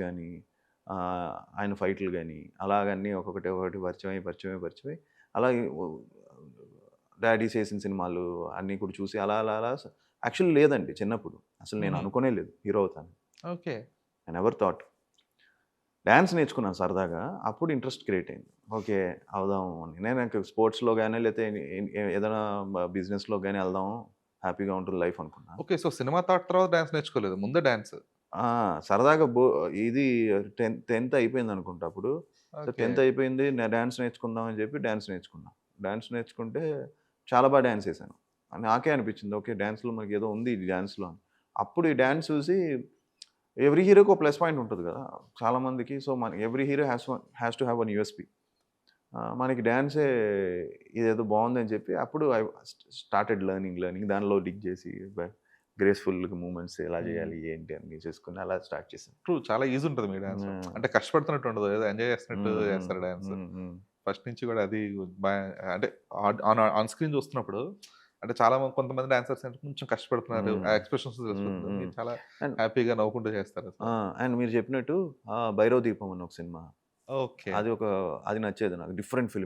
కానీ ఆయన ఫైట్లు కానీ అలాగన్నీ ఒక్కొక్కటి పరిచయమై అలా డాడీ చేసిన సినిమాలు అన్నీ కూడా చూసి అలా యాక్చువల్లీ లేదండి చిన్నప్పుడు అసలు నేను అనుకోనే లేదు హీరో అవుతాను. Okay. I never thought. Dance నేర్చుకున్నాను సరదాగా. అప్పుడు ఇంట్రెస్ట్ క్రియేట్ అయింది. ఓకే. అవుదాం అని. నేను స్పోర్ట్స్‌లో గాని లేతే ఏదైనా బిజినెస్‌లో గాని ఎళ్దాం. హ్యాపీగా ఉంటుంది లైఫ్ అనుకున్నా. ఓకే. సో, సినిమా తర్వాత డాన్స్ నేర్చుకోలేదు. ముందే డాన్స్. ఆ! సరదాగా ఇది 10థ్ అయిపోయిందనుకుంటా అప్పుడు. So, okay. 10థ్ అయిపోయింది. డాన్స్ నేర్చుకుందాం అని చెప్పి డాన్స్ నేర్చుకున్నా. డాన్స్ నేర్చుకుంటే చాలా డాన్స్ ఏసాను. నాకే అనిపించింది ఓకే. డాన్స్‌లో మనకేదో ఉంది ఈ డాన్స్‌లో అని. అప్పుడు ఈ డాన్స్ చూసి ఎవ్రి హీరోకి ఒక ప్లస్ పాయింట్ ఉంటది గదా! చాలా మందికి. So, every hero has to have one USP. మనకి డాన్సే ఇదేదో బావుందని చెప్పి అప్పుడు ఐ స్టార్టెడ్ లెర్నింగ్ దానిలో డిగ్ చేసి గ్రేస్‌ఫుల్‌గా మూవ్‌మెంట్స్ ఎలా హ్మ్. చేయాలి, ఏంటి అన్నీ చేసుకొని అలా స్టార్ట్ చేశాను. ట్రూ. చాలా ఈజీ ఉంటది మీ డాన్స్. హ్మ్. అంటే కష్టపడుతున్నట్టు ఉండదు. ఏదో ఎంజాయ్ చేస్తున్నట్టు హ్మ్. హ్మ్. చేస్తారు డాన్స్. హ్మ్. హ్మ్. ఫస్ట్ నుంచి కూడా అది బా అంటే ఆన్ స్క్రీన్ చూస్తున్నప్పుడు అంటే కొంతమంది డాన్సర్స్ అంటే కొంచెం కష్టపడుతున్నారు. ఆ హ్మ్. ఎక్స్‌ప్రెషన్స్ హ్మ్. తెలిసిపోతుంది. హ్మ్. మీరు చాలా అండ్ హ్యాపీగా నవ్వుకుంటూ చేస్తారసల. అండ్ మీరు చెప్పినట్టు 'భైరవ దీపం' అని ఒక సినిమా. ఓకే. అది నచ్చేది నాకు. Different film.